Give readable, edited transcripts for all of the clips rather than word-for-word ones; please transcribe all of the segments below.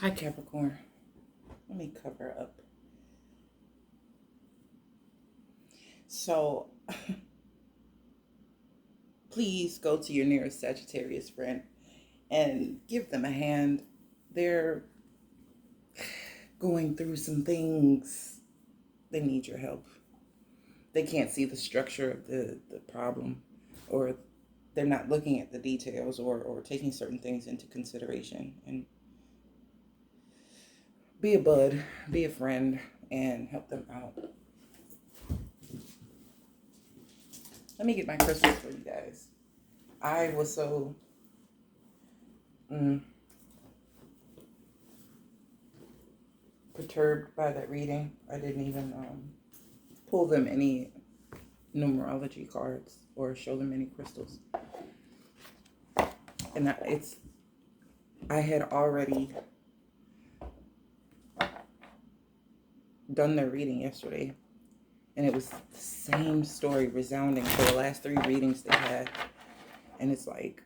Hi, Capricorn. Let me cover up. So, please go to your nearest Sagittarius friend and give them a hand. They're going through some things. They need your help. They can't see the structure of the problem, or they're not looking at the details, or taking certain things into consideration. And be a bud, be a friend, and help them out. Let me get my crystals for you guys. I was so perturbed by that reading. I didn't even pull them any numerology cards or show them any crystals. And I had already done their reading yesterday, and it was the same story resounding for the last 3 readings they had. And it's like,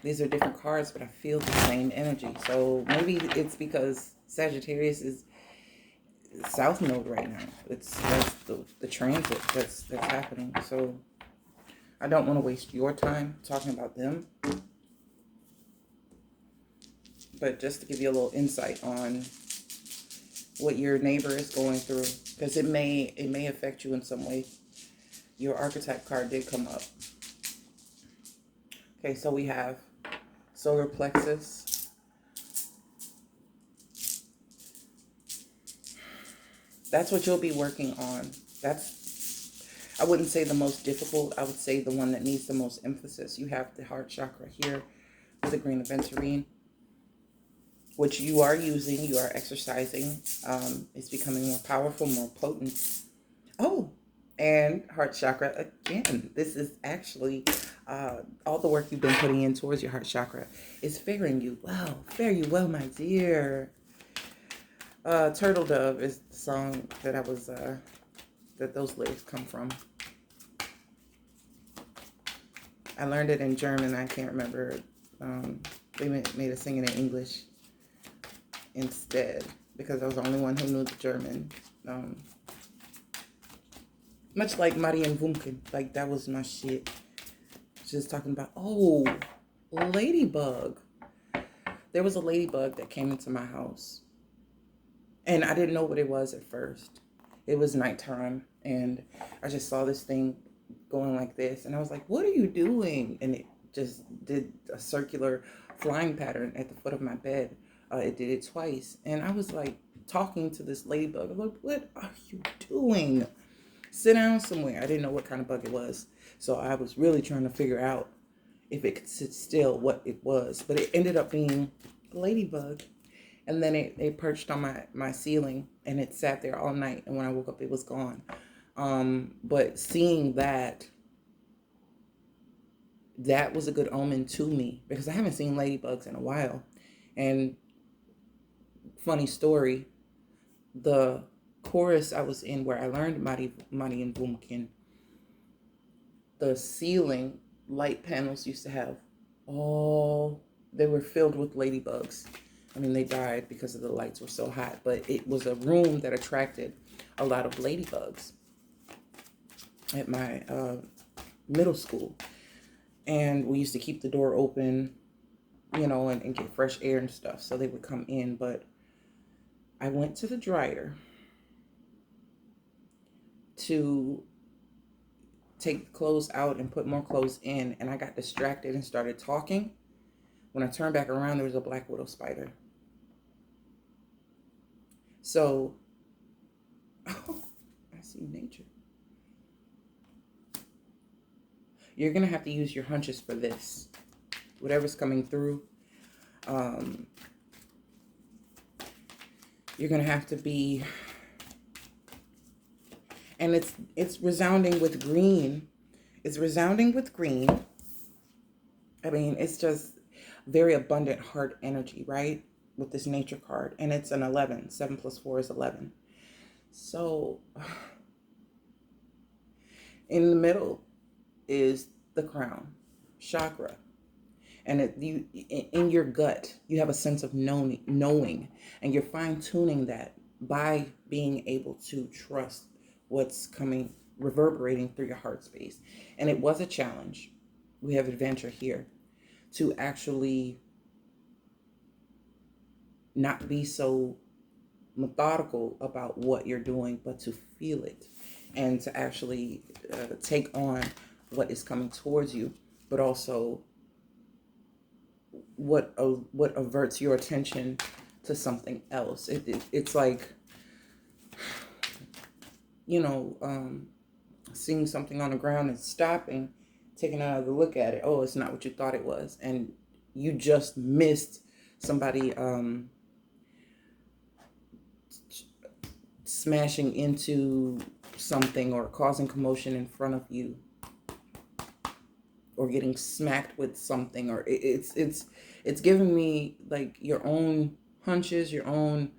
these are different cards, but I feel the same energy. So maybe it's because Sagittarius is South Node right now. That's the transit that's happening. So I don't want to waste your time talking about them, but just to give you a little insight on what your neighbor is going through, because it may affect you in some way. Your archetype card did come up. Okay, so we have solar plexus, that's what you'll be working on. That's, I wouldn't say the most difficult. I would say the one that needs the most emphasis. You have the heart chakra here with the green aventurine, which you are using, you are exercising. It's becoming more powerful, more potent. Oh, and heart chakra again. This is actually all the work you've been putting in towards your heart chakra is faring you well. Fare you well, my dear. Turtle Dove is the song that that those lyrics come from. I learned it in German. I can't remember. They made us sing it in English instead because I was the only one who knew the German. Much like Marian Wunken, like that was my shit. Just talking about, oh, ladybug. There was a ladybug that came into my house, and I didn't know what it was at first. It was nighttime, and I just saw this thing going like this, and I was like, what are you doing? And it just did a circular flying pattern at the foot of my bed. It did it twice, and I was like talking to this ladybug. I'm like, what are you doing? Sit down somewhere. I didn't know what kind of bug it was, so I was really trying to figure out if it could sit still, what it was. But it ended up being a ladybug. And then it perched on my ceiling, and it sat there all night. And when I woke up, it was gone. But seeing that was a good omen to me, because I haven't seen ladybugs in a while. And funny story, the chorus I was in where I learned Mari and Boomkin, the ceiling light panels used to have they were filled with ladybugs. I mean, they died because the lights were so hot, but it was a room that attracted a lot of ladybugs at my middle school. And we used to keep the door open, and get fresh air and stuff, so they would come in. But I went to the dryer to take clothes out and put more clothes in, and I got distracted and started talking. When I turned back around, there was a black widow spider. So, oh, I see nature. You're going to have to use your hunches for this. Whatever's coming through, you're going to have to be, and it's resounding with green. It's resounding with green. I mean, it's just very abundant heart energy, right? With this nature card. And it's an 11. 7 plus 4 is 11. So, in the middle is the crown chakra. And in your gut, you have a sense of knowing, and you're fine tuning that by being able to trust what's coming, reverberating through your heart space. And it was a challenge. We have adventure here to actually not be so methodical about what you're doing, but to feel it and to actually take on what is coming towards you, but also what averts your attention to something else. It's like, seeing something on the ground and stopping, taking another look at it. Oh, it's not what you thought it was, and you just missed somebody smashing into something or causing commotion in front of you, or getting smacked with something, or it's giving me like your own hunches, your own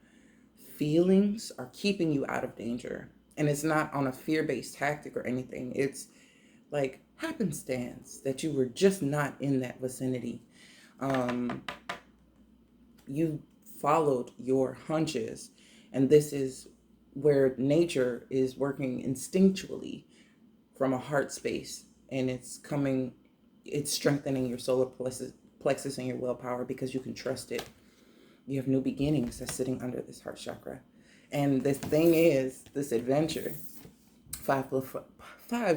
feelings are keeping you out of danger. And it's not on a fear-based tactic or anything. It's like happenstance that you were just not in that vicinity. You followed your hunches, and this is where nature is working instinctually from a heart space, and it's strengthening your solar plexus and your willpower, because you can trust it. You have new beginnings that's sitting under this heart chakra. And the thing is, this adventure, 5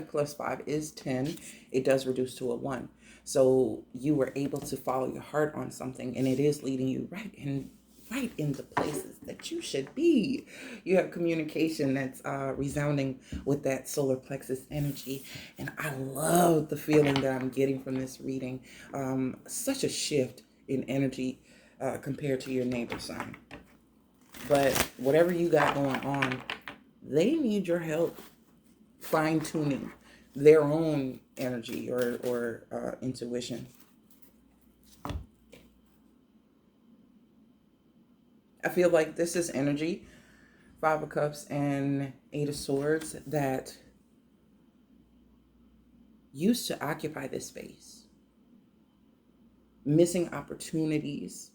plus 5 is 10. It does reduce to a 1. So you were able to follow your heart on something, and it is leading you right in the places that you should be. You have communication that's resounding with that solar plexus energy. And I love the feeling that I'm getting from this reading. Such a shift in energy compared to your neighbor sign. But whatever you got going on, they need your help fine-tuning their own energy or intuition. I feel like this is energy, 5 of Cups and 8 of Swords, that used to occupy this space. Missing opportunities,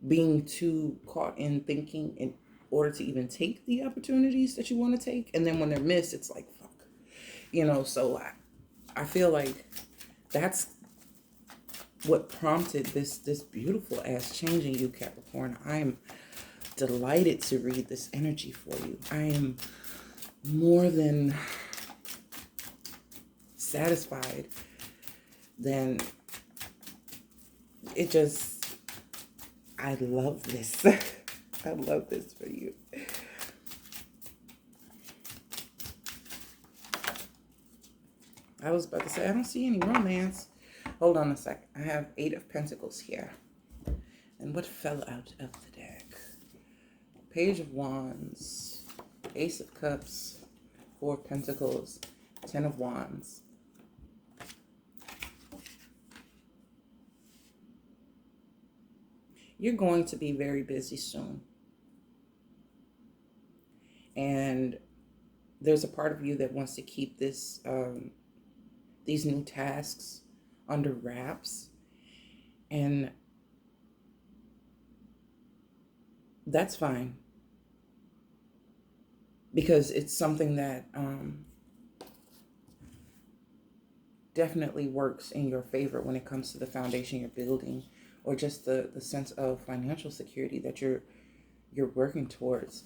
being too caught in thinking in order to even take the opportunities that you want to take. And then when they're missed, it's like, fuck. So I feel like that's what prompted this beautiful ass change in you, Capricorn. I am delighted to read this energy for you. I am more than satisfied. Then it just, I love this. I love this for you. I was about to say, I don't see any romance. Hold on a sec. I have 8 of Pentacles here. And what fell out of the deck? Page of Wands, Ace of Cups, 4 of Pentacles, 10 of Wands. You're going to be very busy soon. And there's a part of you that wants to keep this, these new tasks under wraps. And that's fine. Because it's something that definitely works in your favor when it comes to the foundation you're building, or just the sense of financial security that you're working towards,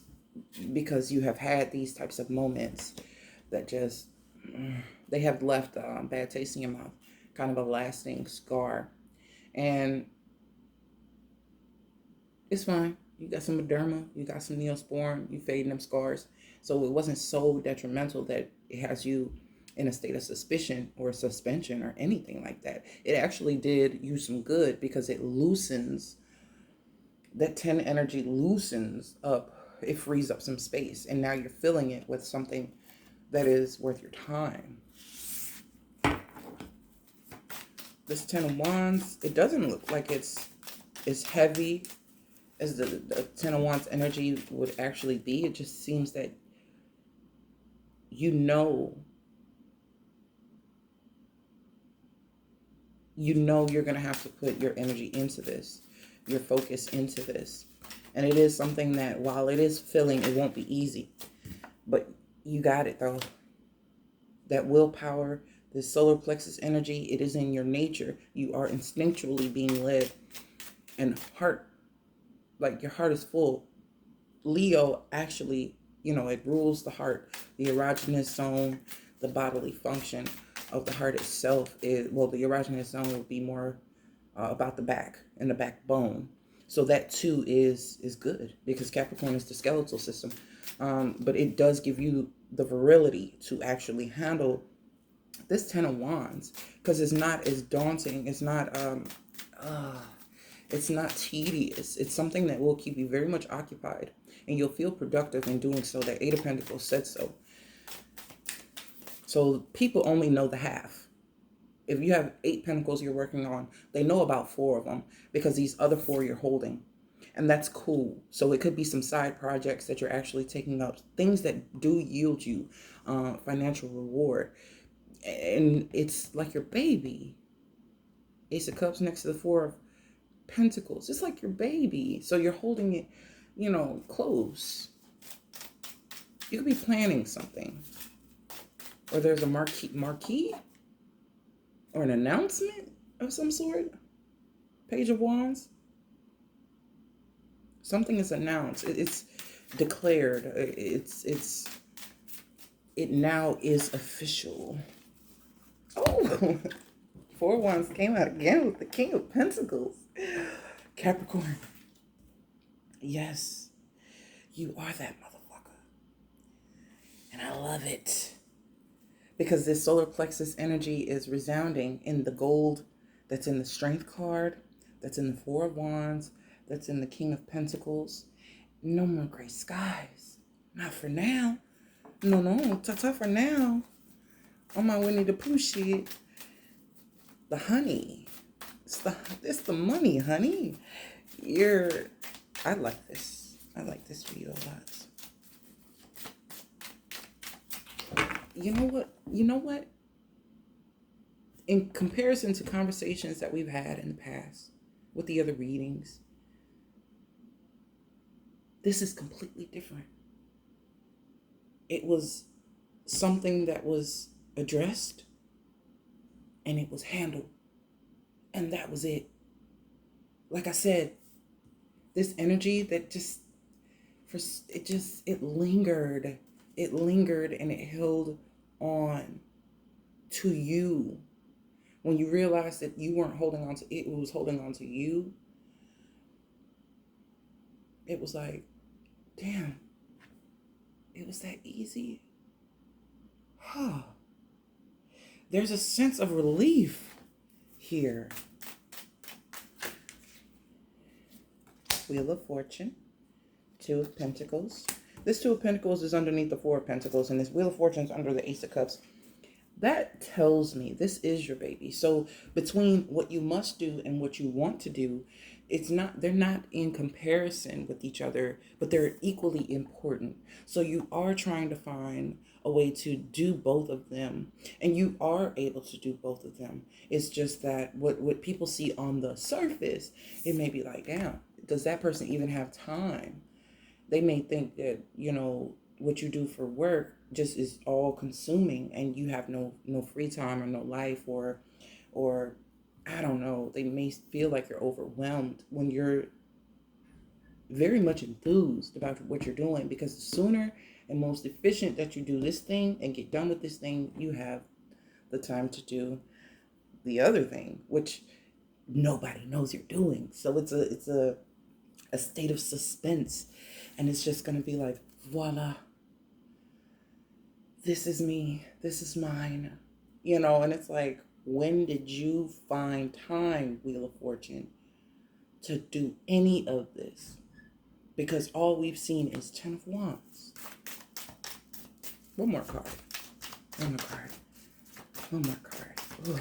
because you have had these types of moments that just, they have left a bad taste in your mouth, kind of a lasting scar. And it's fine. You got some Moderna, you got some Neosporin, you fading them scars. So it wasn't so detrimental that it has you in a state of suspicion or suspension or anything like that. It actually did you some good, because it loosens, that 10 energy loosens up, it frees up some space, and now you're filling it with something that is worth your time. This 10 of Wands, it doesn't look like it's as heavy as the 10 of Wands energy would actually be. It just seems that you you know you're going to have to put your energy into this, your focus into this. And it is something that, while it is filling, it won't be easy. But you got it, though. That willpower, this solar plexus energy, it is in your nature. You are instinctually being led. And heart, like your heart is full. Leo actually, it rules the heart. The erogenous zone, the bodily function of the heart itself is, well, the erogenous zone would be more about the back and the backbone. So that too is good, because Capricorn is the skeletal system. But it does give you the virility to actually handle this Ten of Wands, because it's not as daunting. It's not tedious. It's something that will keep you very much occupied, and you'll feel productive in doing so. That Eight of Pentacles said so. So people only know the half. If you have 8 pentacles you're working on, they know about 4 of them, because these other 4 you're holding. And that's cool. So it could be some side projects that you're actually taking up, things that do yield you financial reward. And it's like your baby. Ace of Cups next to the 4 of Pentacles. It's like your baby. So you're holding it, close. You could be planning something. Or there's a marquee or an announcement of some sort. Page of Wands. Something is announced. It's declared. It now is official. Oh, 4 Wands came out again with the King of Pentacles. Capricorn. Yes, you are that motherfucker. And I love it. Because this solar plexus energy is resounding in the gold that's in the Strength card, that's in the 4 of Wands, that's in the King of Pentacles. No more gray skies. Not for now. No. Ta-ta for now. On my Winnie the Pooh shit. The honey. It's the money, honey. I like this. I like this for you a lot. You know what? In comparison to conversations that we've had in the past with the other readings, this is completely different. It was something that was addressed and it was handled. And that was it. Like I said, this energy that it lingered. It lingered and it held on to you. When you realized that you weren't holding on to it, it was holding on to you. It was like, damn, it was that easy. Huh. There's a sense of relief here. Wheel of Fortune, 2 of Pentacles. This 2 of Pentacles is underneath the 4 of Pentacles, and this Wheel of Fortune is under the Ace of Cups. That tells me this is your baby. So between what you must do and what you want to do, they're not in comparison with each other, but they're equally important. So you are trying to find a way to do both of them, and you are able to do both of them. It's just that what people see on the surface, it may be like, damn, does that person even have time? They may think that, what you do for work just is all consuming, and you have no free time or no life, or I don't know. They may feel like you're overwhelmed when you're very much enthused about what you're doing, because the sooner and most efficient that you do this thing and get done with this thing, you have the time to do the other thing, which nobody knows you're doing. So it's a state of suspense, and it's just going to be like, voila, this is me, this is mine, and it's like, when did you find time, Wheel of Fortune, to do any of this? Because all we've seen is 10 of Wands. One more card. Oh, I'm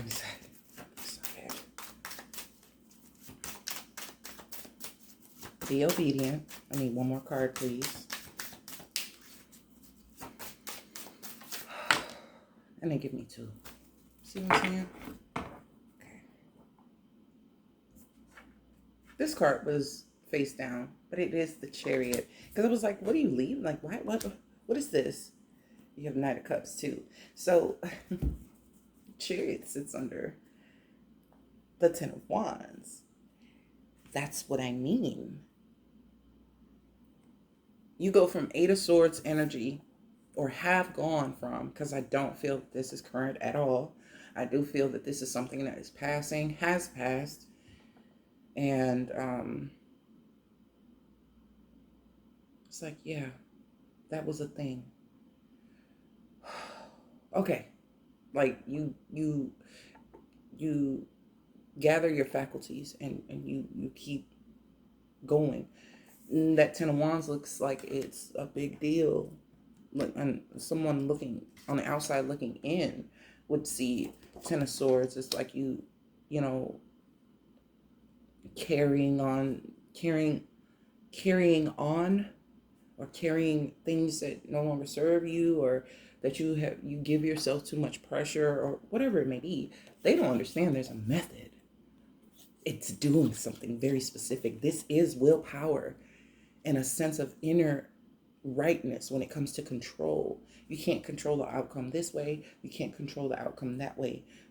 sad. Be obedient. I need one more card, please. And they give me 2. See what I'm saying? Okay. this card was face down, but it is the Chariot. Because I was like, what are you leaving? Like, what is this? You have Knight of Cups too. So Chariot sits under the Ten of Wands. That's what I mean. You go from Eight of Swords energy, or have gone from, because I don't feel that this is current at all. I do feel that this is something that is passing, has passed. And it's like, yeah, that was a thing. Okay. Like you gather your faculties and you keep going. That Ten of Wands looks like it's a big deal. And someone looking on the outside looking in would see Ten of Swords. It's like you know, carrying on, or carrying things that no longer serve you, or that you give yourself too much pressure, or whatever it may be. They don't understand there's a method. It's doing something very specific. This is willpower and a sense of inner rightness when it comes to control. You can't control the outcome this way. You can't control the outcome that way.